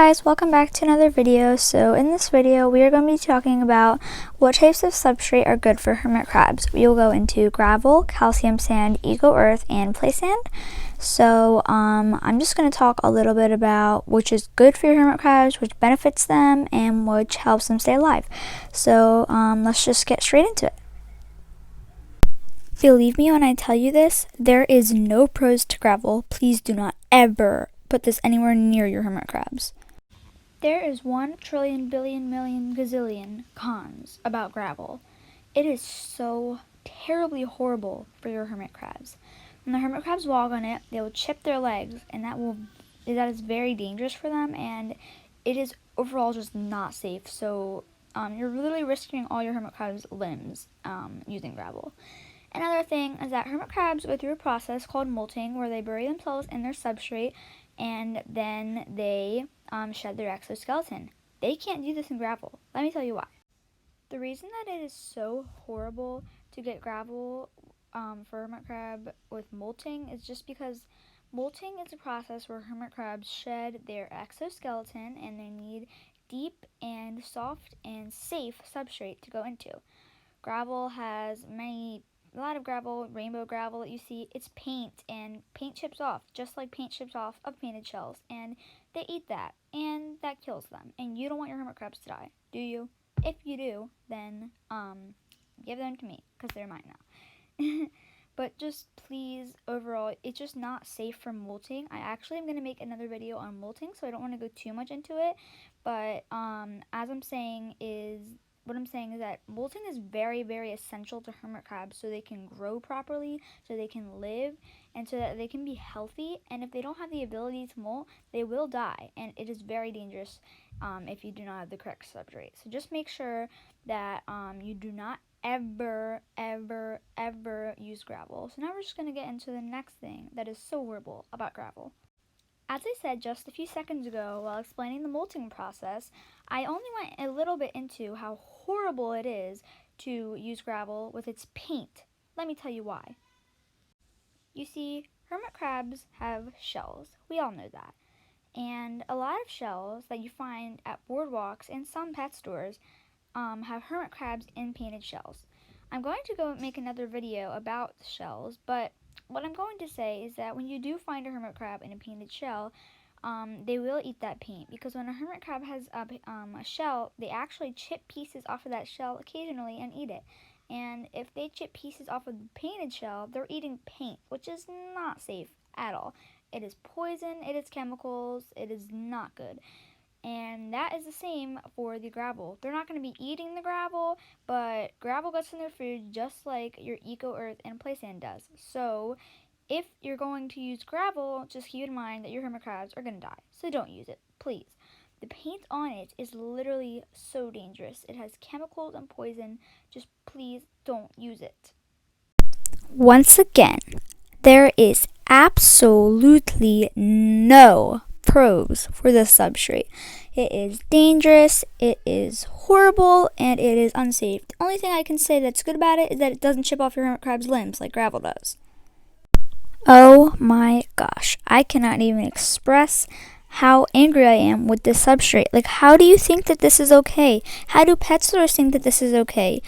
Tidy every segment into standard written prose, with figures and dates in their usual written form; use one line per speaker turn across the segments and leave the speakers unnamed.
guys, welcome back to another video. So in this video we are going to be talking about what types of substrate are good for hermit crabs. We will go into gravel, calcium sand, eco earth, and play sand. So I'm just going to talk a little bit about which is good for your hermit crabs, which benefits them, and which helps them stay alive. So let's just get straight into it. Believe me when I tell you this, there is no pros to gravel. Please do not ever put this anywhere near your hermit crabs. There is 1 trillion billion million gazillion cons about gravel. It is so terribly horrible for your hermit crabs. When the hermit crabs walk on it, they will chip their legs, and that is very dangerous for them, and it is overall just not safe. So you're literally risking all your hermit crabs' limbs using gravel. Another thing is that hermit crabs go through a process called molting, where they bury themselves in their substrate and then they shed their exoskeleton. They can't do this in gravel. Let me tell you why. The reason that it is so horrible to get gravel for hermit crab with molting is just because molting is a process where hermit crabs shed their exoskeleton and they need deep and soft and safe substrate to go into. Gravel has a lot of gravel, rainbow gravel that you see, it's paint, and paint chips off, just like paint chips off of painted shells, and they eat that, and that kills them, and you don't want your hermit crabs to die, do you? If you do, then give them to me, because they're mine now. But just please, overall, it's just not safe for molting. I actually am going to make another video on molting, so I don't want to go too much into it, but what I'm saying is that molting is very, very essential to hermit crabs so they can grow properly, so they can live, and so that they can be healthy. And if they don't have the ability to molt, they will die, and it is very dangerous if you do not have the correct substrate. So just make sure that you do not ever use gravel. So now we're just going to get into the next thing that is so horrible about gravel. As I said just a few seconds ago while explaining the molting process, I only went a little bit into how horrible it is to use gravel with its paint. Let me tell you why. You see, hermit crabs have shells. We all know that. And a lot of shells that you find at boardwalks and some pet stores have hermit crabs in painted shells. I'm going to go make another video about the shells, but what I'm going to say is that when you do find a hermit crab in a painted shell, they will eat that paint, because when a hermit crab has a shell, they actually chip pieces off of that shell occasionally and eat it. And if they chip pieces off of the painted shell, they're eating paint, which is not safe at all. It is poison, it is chemicals, it is not good. And that is the same for the gravel. They're not going to be eating the gravel, but gravel gets in their food just like your eco earth and play sand does. So if you're going to use gravel, just keep in mind that your hermit crabs are going to die. So don't use it, please. The paint on it is literally so dangerous. It has chemicals and poison. Just please don't use it. Once again, there is absolutely no pros for this substrate. It is dangerous, it is horrible, and it is unsafe. The only thing I can say that's good about it is that it doesn't chip off your hermit crab's limbs like gravel does. Oh my gosh, I cannot even express how angry I am with this substrate. Like, how do you think that this is okay? How do pet stores think that this is okay?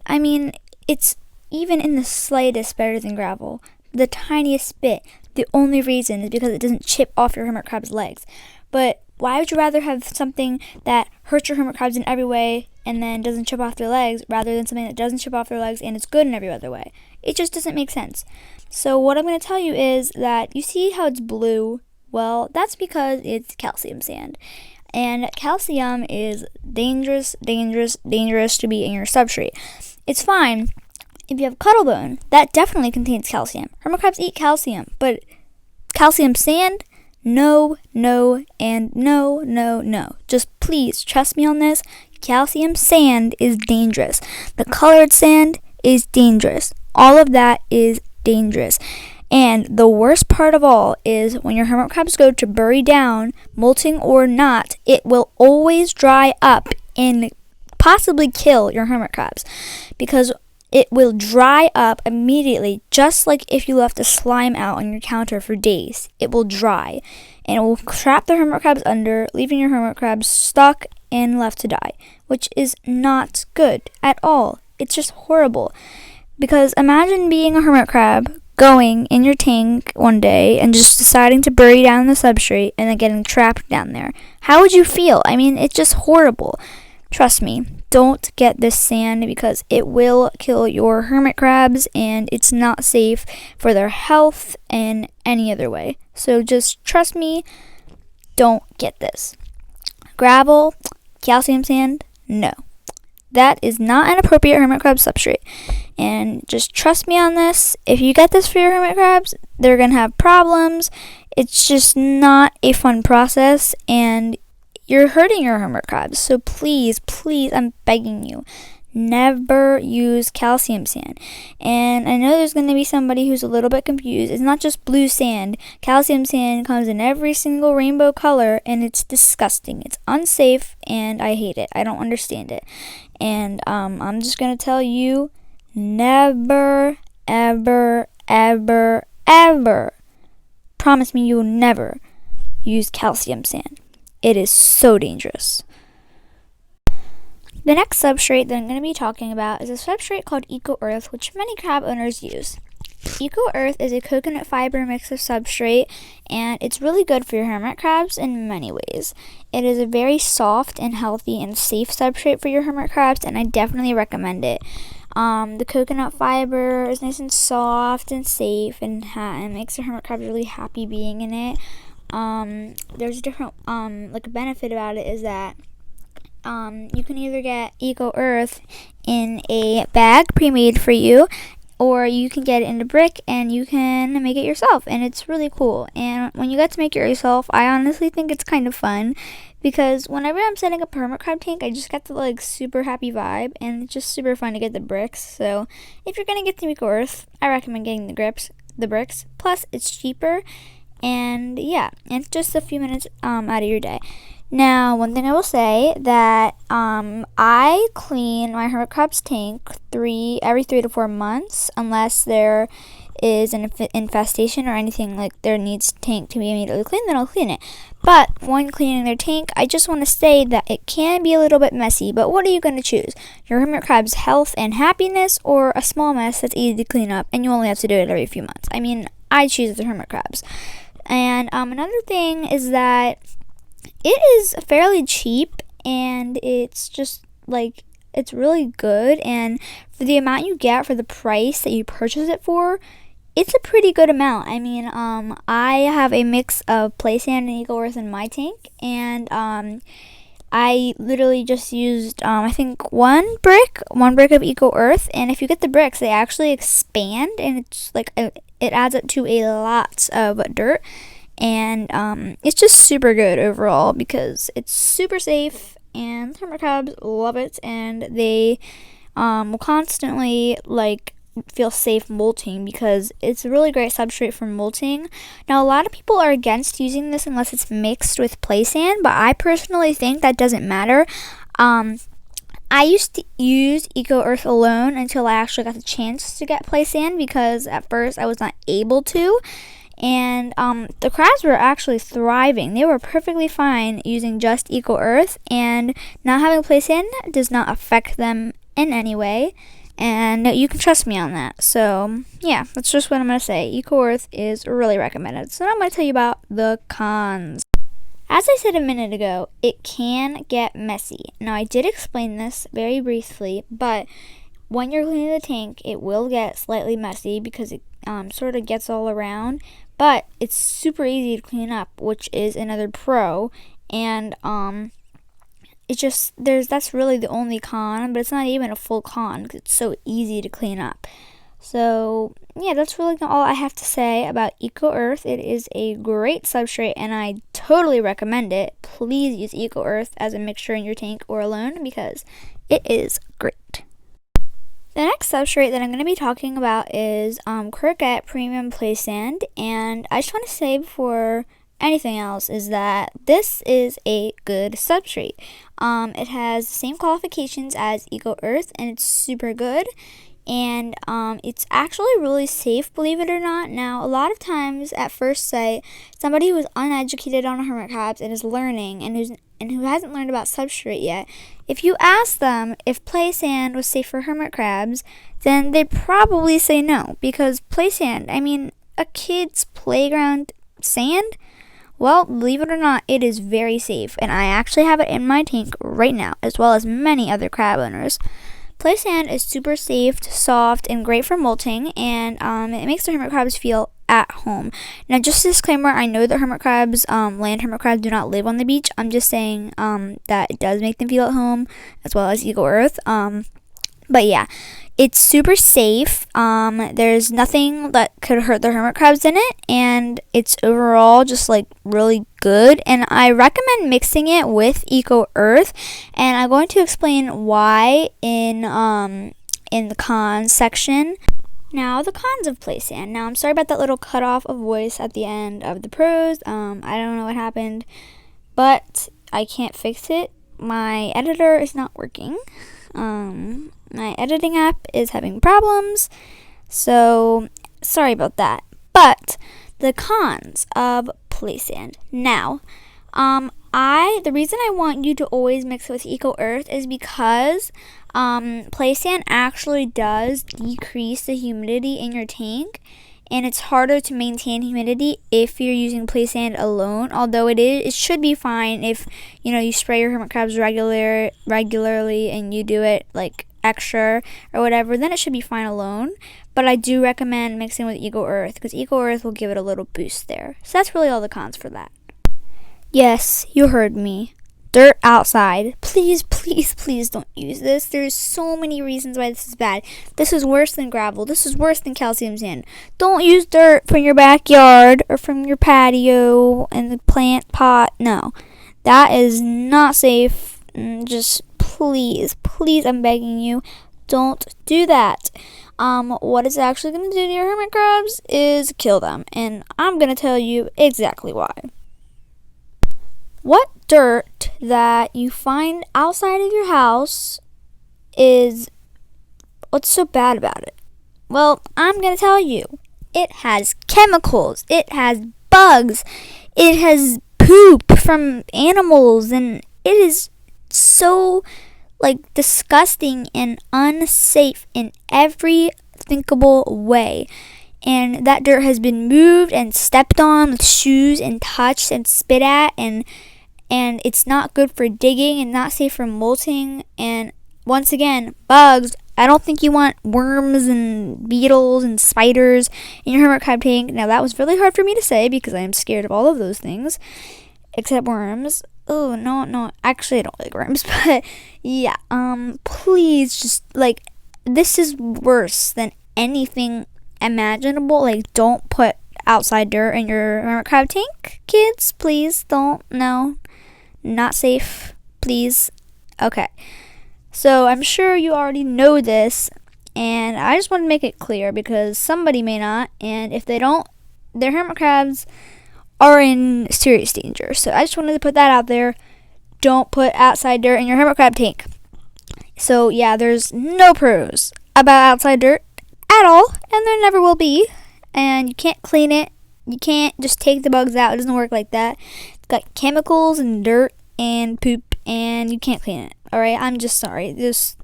I mean, it's even in the slightest better than gravel. The tiniest bit. The only reason is because it doesn't chip off your hermit crab's legs. But why would you rather have something that hurts your hermit crabs in every way and then doesn't chip off their legs, rather than something that doesn't chip off their legs and is good in every other way? It just doesn't make sense. So what I'm going to tell you is that you see how it's blue? Well, that's because it's calcium sand. And calcium is dangerous to be in your substrate. It's fine if you have cuttlebone, that definitely contains calcium. Hermit crabs eat calcium, but calcium sand? No, and no. Just please trust me on this. Calcium sand is dangerous. The colored sand is dangerous. All of that is dangerous. And the worst part of all is when your hermit crabs go to bury down, molting or not, it will always dry up and possibly kill your hermit crabs. Because It will dry up immediately, just like if you left a slime out on your counter for days. It will dry, and it will trap the hermit crabs under, leaving your hermit crabs stuck and left to die, which is not good at all. It's just horrible. Because imagine being a hermit crab, going in your tank one day and just deciding to bury down the substrate and then getting trapped down there. How would you feel? I mean, it's just horrible. Trust me, don't get this sand because it will kill your hermit crabs and it's not safe for their health in any other way. So just trust me, don't get this. Gravel, calcium sand, no. That is not an appropriate hermit crab substrate. And just trust me on this. If you get this for your hermit crabs, they're going to have problems. It's just not a fun process, and you're hurting your hermit crabs. So please, please, I'm begging you, never use calcium sand. And I know there's going to be somebody who's a little bit confused. It's not just blue sand. Calcium sand comes in every single rainbow color, and it's disgusting. It's unsafe, and I hate it. I don't understand it. And I'm just going to tell you, never, ever, ever, ever, promise me you will never use calcium sand. It is so dangerous. The next substrate that I'm going to be talking about is a substrate called Eco Earth, which many crab owners use. Eco Earth is a coconut fiber mix of substrate, and it's really good for your hermit crabs in many ways. It is a very soft and healthy and safe substrate for your hermit crabs, and I definitely recommend it. The coconut fiber is nice and soft and safe, and makes the hermit crabs really happy being in it. There's a different like a benefit about it is that you can either get Eco Earth in a bag pre-made for you, or you can get it in a brick and you can make it yourself, and it's really cool. And when you get to make it yourself, I honestly think it's kind of fun, because whenever I'm setting up a hermit crab tank, I just get the like super happy vibe, and it's just super fun to get the bricks. So if you're gonna get the Eco Earth, I recommend getting the bricks. Plus, it's cheaper, and yeah, and it's just a few minutes out of your day. Now, one thing I will say that I clean my hermit crab's tank every 3 to 4 months, unless there is an infestation or anything like there needs tank to be immediately cleaned, then I'll clean it. But when cleaning their tank, I just want to say that it can be a little bit messy, but what are you going to choose? Your hermit crab's health and happiness, or a small mess that's easy to clean up and you only have to do it every few months? I mean, I choose the hermit crabs. And another thing is that it is fairly cheap, and it's just like, it's really good, and for the amount you get for the price that you purchase it for, it's a pretty good amount. I mean, I have a mix of play sand and Eco Earth in my tank, and I literally just used I think one brick of Eco Earth, and if you get the bricks, they actually expand, and it's like it adds up to a lot of dirt. And it's just super good overall because it's super safe, and hermit crabs love it, and they will constantly like feel safe molting because it's a really great substrate for molting. Now, a lot of people are against using this unless it's mixed with play sand, but I personally think that doesn't matter. I used to use Eco Earth alone until I actually got the chance to get play sand, because at first I was not able to. And the crabs were actually thriving. They were perfectly fine using just Eco Earth, and not having play sand does not affect them in any way. And you can trust me on that. So yeah, that's just what I'm going to say. Eco Earth is really recommended. So now I'm going to tell you about the cons. As I said a minute ago, it can get messy. Now, I did explain this very briefly, but when you're cleaning the tank, it will get slightly messy because it sort of gets all around. But it's super easy to clean up, which is another pro. And it's just, that's really the only con, but it's not even a full con because it's so easy to clean up. So yeah, that's really all I have to say about Eco Earth. It is a great substrate, and I totally recommend it. Please use Eco Earth as a mixture in your tank or alone, because it is great. The next substrate that I'm going to be talking about is Cricket Premium Play Sand, and I just want to say before anything else is that this is a good substrate. It has the same qualifications as Eco Earth, and it's super good. and it's actually really safe, believe it or not. Now, a lot of times at first sight, somebody who is uneducated on hermit crabs and is learning and who hasn't learned about substrate yet, if you ask them if play sand was safe for hermit crabs, then they'd probably say no, because play sand, I mean, a kid's playground sand? Well, believe it or not, it is very safe, and I actually have it in my tank right now, as well as many other crab owners. Play sand is super safe, soft, and great for molting, and it makes the hermit crabs feel at home. Now, just a disclaimer, I know that hermit crabs, land hermit crabs, do not live on the beach. I'm just saying that it does make them feel at home, as well as Eco Earth. But yeah, it's super safe. There's nothing that could hurt the hermit crabs in it, and it's overall just like really good. And I recommend mixing it with Eco Earth, and I'm going to explain why in the cons section. Now, the cons of play sand. Now, I'm sorry about that little cutoff of voice at the end of the pros. I don't know what happened, but I can't fix it. My editor is not working. My editing app is having problems, so sorry about that. But the cons of play sand. Now, the reason I want you to always mix it with Eco Earth is because play sand actually does decrease the humidity in your tank, and it's harder to maintain humidity if you're using play sand alone. Although it should be fine if you spray your hermit crabs regularly and you do it like extra or whatever, then it should be fine alone. But I do recommend mixing with Eco Earth, because Eco Earth will give it a little boost there. So that's really all the cons for that. Yes, you heard me. Dirt outside. Please, please, please don't use this. There's so many reasons why this is bad. This is worse than gravel. This is worse than calcium sand. Don't use dirt from your backyard or from your patio and the plant pot. No, that is not safe. Just please, please, I'm begging you, don't do that. What it's actually going to do to your hermit crabs is kill them, and I'm going to tell you exactly why. What dirt that you find outside of your house what's so bad about it? Well, I'm going to tell you. It has chemicals, it has bugs, it has poop from animals, and it is so disgusting and unsafe in every thinkable way. And that dirt has been moved and stepped on with shoes and touched and spit at, and it's not good for digging and not safe for molting. And once again, bugs. I don't think you want worms and beetles and spiders in your hermit crab tank. Now, that was really hard for me to say because I am scared of all of those things except worms. Oh, no, actually I don't like worms, but yeah, please just, this is worse than anything imaginable. Don't put outside dirt in your hermit crab tank, kids, please don't. No, not safe, please. Okay, so I'm sure you already know this, and I just want to make it clear because somebody may not, and if they don't, their hermit crabs are in serious danger. So I just wanted to put that out there. Don't put outside dirt in your hermit crab tank. So yeah, there's no pros about outside dirt at all, and there never will be. And you can't clean it. You can't just take the bugs out. It doesn't work like that. It's got chemicals and dirt and poop, and you can't clean it. Alright, I'm just sorry. There's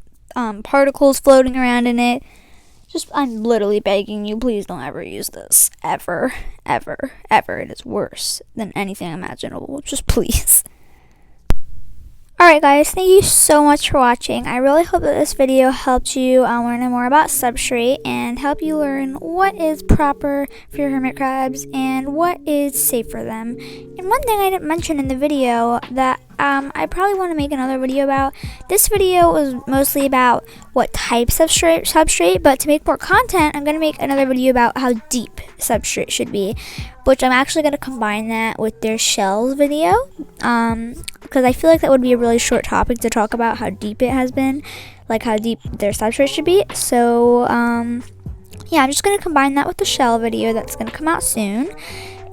particles floating around in it. I'm literally begging you, please don't ever use this. Ever, ever, ever. It is worse than anything imaginable. Just please. Alright guys, thank you so much for watching. I really hope that this video helped you learn more about substrate and help you learn what is proper for your hermit crabs and what is safe for them. And one thing I didn't mention in the video that I probably want to make another video about. This video was mostly about what types of substrate, but to make more content, I'm going to make another video about how deep substrate should be, which I'm actually going to combine that with their shells video, because I feel like that would be a really short topic to talk about how deep it has been, how deep their substrate should be. So, yeah, I'm just going to combine that with the shell video that's going to come out soon.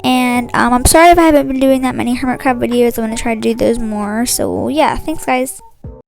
And I'm sorry if I haven't been doing that many hermit crab videos. I'm going to try to do those more. So, yeah, thanks, guys.